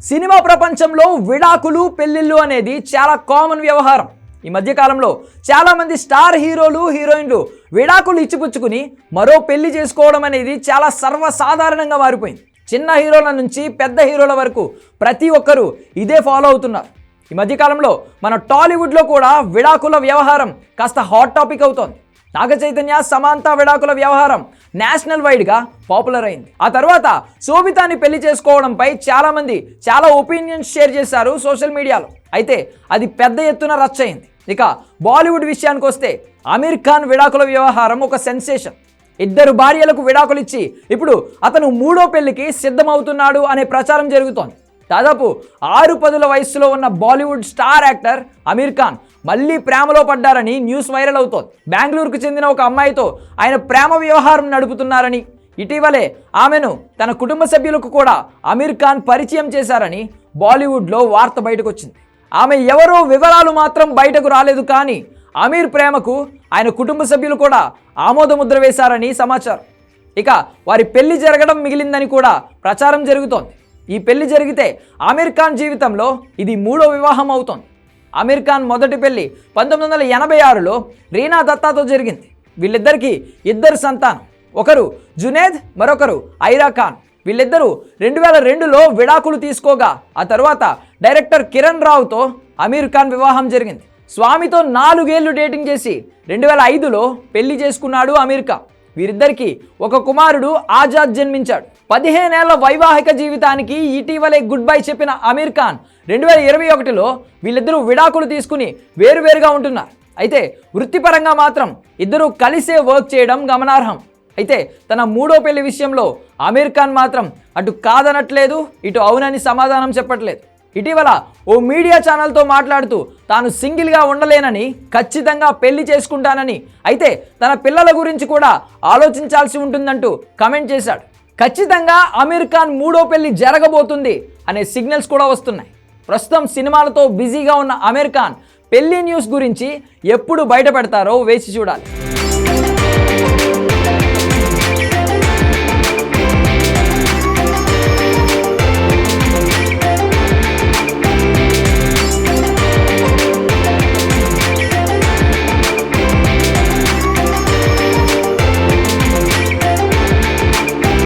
Cinema ప్రపంచంలో విడాకులు పెళ్లిళ్ళు అనేది చాలా కామన్ వ్యవహారం. ఈ మధ్యకాలంలో చాలామంది స్టార్ హీరోలు హీరోయిన్లు విడాకులు ఇచ్చిపుచ్చుకుని మరో పెళ్లి చేసుకోవడం అనేది చాలా సర్వసాధారణంగా మారిపోయింది. చిన్న హీరోల నుంచి పెద్ద హీరోల వరకు ప్రతి ఒక్కరూ ఇదే ఫాలో అవుతున్నారు. ఈ మధ్యకాలంలో మన టాలీవుడ్లో కూడా విడాకుల వ్యవహారం కాస్త హాట్ టాపిక్ అవుతోంది. నాగ చైతన్య సమాంత విడాకుల వ్యవహారం నేషనల్ వైడ్గా పాపులర్ అయింది. ఆ తర్వాత శోభితాని పెళ్లి చేసుకోవడంపై చాలామంది చాలా ఒపీనియన్స్ షేర్ చేశారు సోషల్ మీడియాలో. అయితే అది పెద్ద ఎత్తున రచ్చ అయింది. ఇక బాలీవుడ్ విషయానికి వస్తే ఆమీర్ ఖాన్ విడాకుల వ్యవహారం ఒక సెన్సేషన్. 2 భార్యలకు విడాకులు ఇచ్చి ఇప్పుడు అతను 3వ పెళ్లికి సిద్ధమవుతున్నాడు అనే ప్రచారం జరుగుతోంది. దాదాపు 6 వయస్సులో ఉన్న బాలీవుడ్ స్టార్ యాక్టర్ ఆమీర్ ఖాన్ మళ్ళీ ప్రేమలో పడ్డారని న్యూస్ వైరల్ అవుతోంది. బెంగళూరుకు చెందిన ఒక అమ్మాయితో ఆయన ప్రేమ వ్యవహారం నడుపుతున్నారని, ఇటీవలే ఆమెను తన కుటుంబ సభ్యులకు కూడా ఆమీర్ ఖాన్ పరిచయం చేశారని బాలీవుడ్లో వార్త బయటకు వచ్చింది. ఆమె ఎవరో వివరాలు మాత్రం బయటకు రాలేదు, కానీ ఆమీర్ ప్రేమకు ఆయన కుటుంబ సభ్యులు కూడా ఆమోదముద్ర వేశారని సమాచారం. ఇక వారి పెళ్లి జరగడం మిగిలిందని కూడా ప్రచారం జరుగుతోంది. ఈ పెళ్లి జరిగితే ఆమీర్ ఖాన్ జీవితంలో ఇది 3వ వివాహం అవుతోంది. ఆమీర్ ఖాన్ మొదటి పెళ్లి 1986లో రీనా దత్తాతో జరిగింది. వీళ్ళిద్దరికీ 2 సంతానం, ఒకరు జునేద్, మరొకరు ఐరా ఖాన్. వీళ్ళిద్దరూ 2002లో విడాకులు తీసుకోగా ఆ తర్వాత డైరెక్టర్ కిరణ్ రావుతో ఆమీర్ ఖాన్ వివాహం జరిగింది. స్వామితో 4 ఏళ్లు డేటింగ్ చేసి 2005లో పెళ్లి చేసుకున్నాడు ఆమీర్ ఖాన్. వీరిద్దరికీ ఒక కుమారుడు ఆజాద్ జన్మించాడు. 15 ఏళ్ల వైవాహిక జీవితానికి ఇటీవలే గుడ్ బై చెప్పిన ఆమీర్ ఖాన్ 2021లో వీళ్ళిద్దరూ విడాకులు తీసుకుని వేరువేరుగా ఉంటున్నారు. అయితే వృత్తిపరంగా మాత్రం ఇద్దరూ కలిసే వర్క్ చేయడం గమనార్హం. అయితే తన 3వ పెళ్లి విషయంలో ఆమీర్ ఖాన్ మాత్రం అటు కాదనట్లేదు, ఇటు అవునని సమాధానం చెప్పట్లేదు. ఇటీవల ఓ మీడియా ఛానల్తో మాట్లాడుతూ తాను సింగిల్గా ఉండలేనని, ఖచ్చితంగా పెళ్లి చేసుకుంటానని, అయితే తన పిల్లల గురించి కూడా ఆలోచించాల్సి ఉంటుందంటూ కమెంట్ చేశాడు. ఖచ్చితంగా ఆమీర్ ఖాన్ 3వ పెళ్లి జరగబోతుంది అనే సిగ్నల్స్ కూడా వస్తున్నాయి. ప్రస్తుతం సినిమాలతో బిజీగా ఉన్న ఆమీర్ ఖాన్ పెళ్లి న్యూస్ గురించి ఎప్పుడు బయట పెడతారో వేచి చూడాలి.